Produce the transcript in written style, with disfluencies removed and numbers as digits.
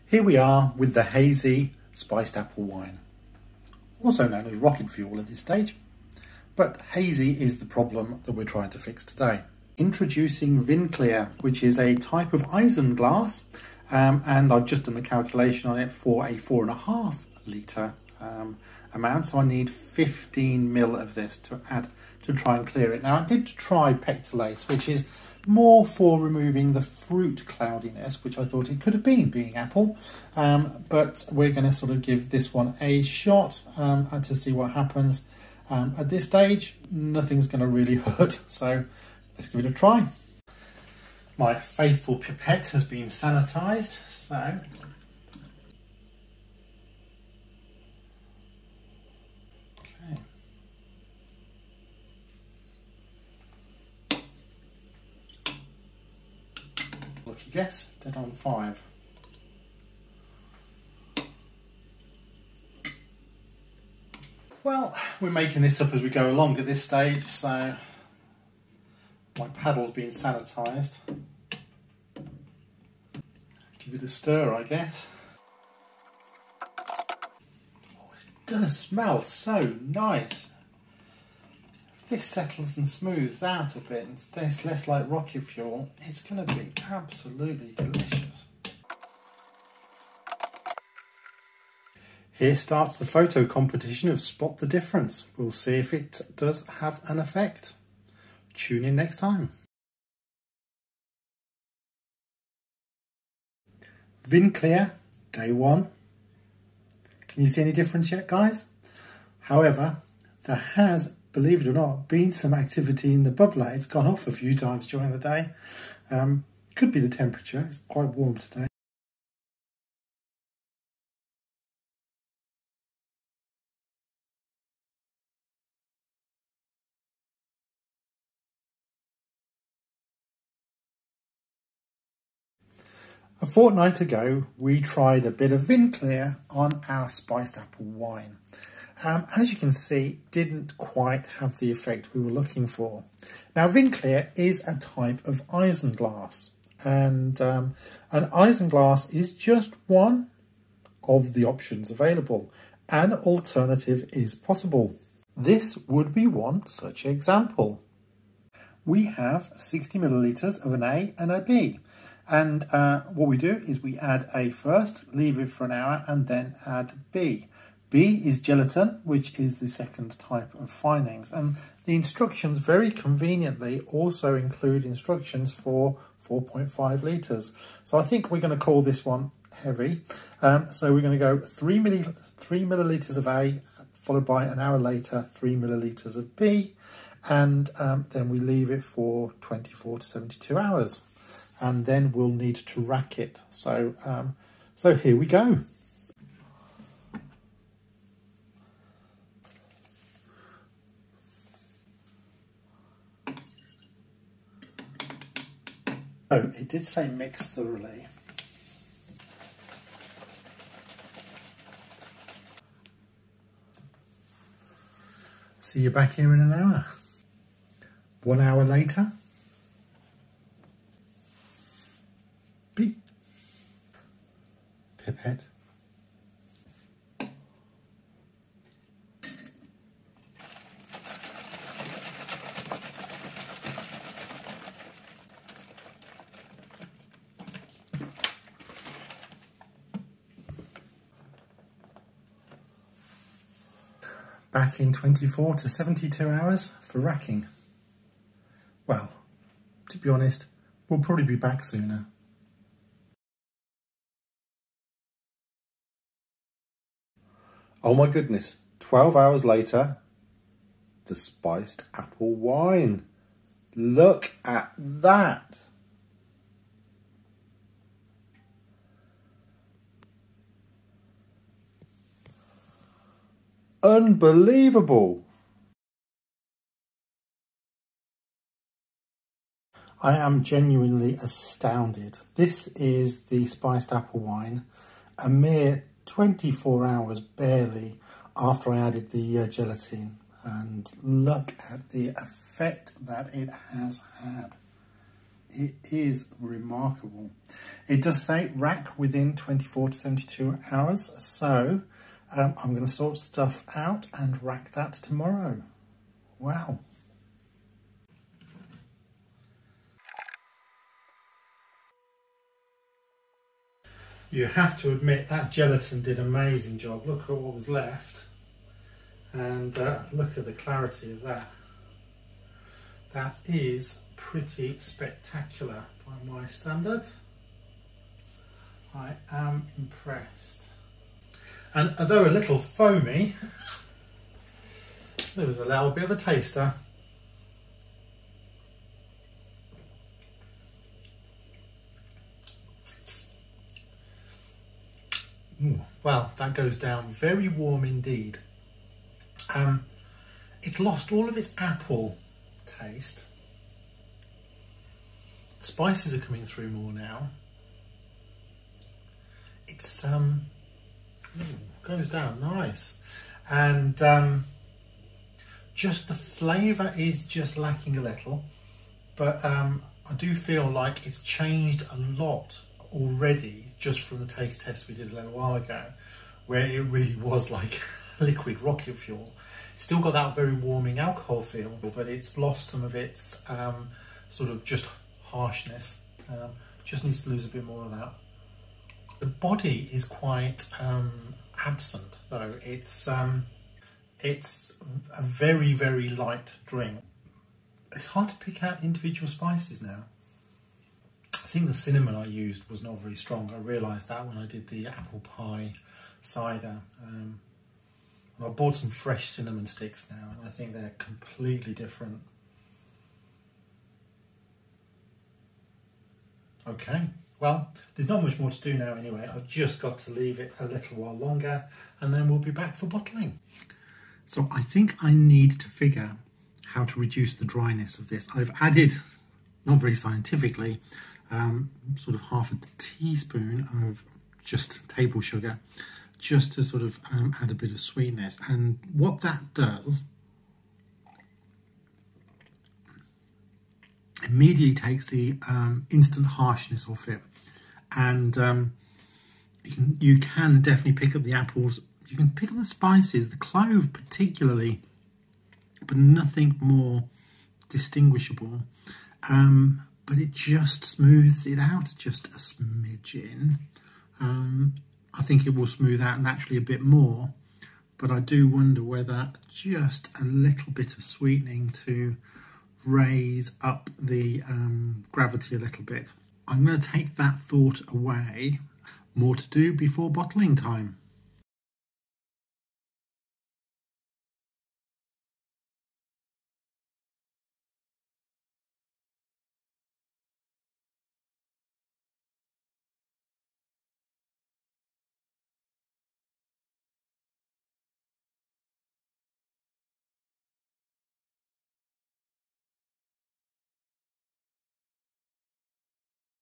Here we are with the hazy spiced apple wine, also known as rocket fuel at this stage. But hazy is the problem that we're trying to fix today. Introducing Vinclear, which is a type of Isinglass, and I've just done the calculation on it for a 4.5 litre amount, so I need 15 ml of this to add to try and clear it. Now I did try Pectolace, which is more for removing the fruit cloudiness, which I thought it could have been, being apple, but we're going to sort of give this one a shot and to see what happens. At this stage, nothing's going to really hurt, so let's give it a try. My faithful pipette has been sanitised, so lucky guess, dead on 5. Well, we're making this up as we go along at this stage, so my paddle's been sanitised. Give it a stir, I guess. Oh, it does smell so nice. If this settles and smooths out a bit and tastes less like rocket fuel, it's going to be absolutely delicious. Here starts the photo competition of Spot the Difference. We'll see if it does have an effect. Tune in next time. Vinclear, day 1. Can you see any difference yet, guys? However, there has, believe it or not, been some activity in the bubbler. It's gone off a few times during the day. Could be the temperature, it's quite warm today. A fortnight ago, we tried a bit of Vinclear on our spiced apple wine. As you can see, didn't quite have the effect we were looking for. Now, Vinclear is a type of Isinglass, and an Isinglass is just one of the options available. An alternative is possible. This would be one such example. We have 60 millilitres of an A and a B. And what we do is we add A first, leave it for an hour, and then add B. B is gelatin, which is the second type of Finings. And the instructions very conveniently also include instructions for 4.5 litres. So I think we're going to call this one heavy. So we're going to go 3 millilitres of A, followed by an hour later 3 millilitres of B. And then we leave it for 24 to 72 hours. And then we'll need to rack it. So, so here we go. Oh, it did say mix thoroughly. See you back here in an hour. 1 hour later. B. Pipette. Back in 24 to 72 hours for racking. Well, to be honest, we'll probably be back sooner. Oh my goodness, 12 hours later, the spiced apple wine. Look at that. Unbelievable. I am genuinely astounded. This is the spiced apple wine, a mere 24 hours barely after I added the gelatin, and look at the effect that it has had. it is remarkable. It does say rack within 24 to 72 hours, so I'm going to sort stuff out and rack that tomorrow. Wow. You have to admit that gelatin did an amazing job. Look at what was left, and look at the clarity of that. That is pretty spectacular by my standard. I am impressed. And although a little foamy, there was a little bit of a taster. Ooh, well, that goes down very warm indeed. It lost all of its apple taste. Spices are coming through more now. It's goes down nice, and just the flavour is just lacking a little, but I do feel like it's changed a lot already just from the taste test we did a little while ago, where it really was like liquid rocket fuel. It's still got that very warming alcohol feel, but it's lost some of its sort of just harshness. Just needs to lose a bit more of that. The body is quite absent though. It's a very, very light drink. It's hard to pick out individual spices now. I think the cinnamon I used was not very strong. I realised that when I did the apple pie cider. And I bought some fresh cinnamon sticks now, and I think they're completely different. Okay, well, there's not much more to do now anyway. I've just got to leave it a little while longer, and then we'll be back for bottling. So I think I need to figure how to reduce the dryness of this. I've added, not very scientifically, sort of half a teaspoon of just table sugar, just to sort of add a bit of sweetness. And what that does, immediately takes the instant harshness off it, and you can definitely pick up the apples. You can pick up the spices, the clove particularly, but nothing more distinguishable. But it just smooths it out just a smidgen. I think it will smooth out naturally a bit more, but I do wonder whether just a little bit of sweetening to raise up the gravity a little bit. I'm going to take that thought away. More to do before bottling time.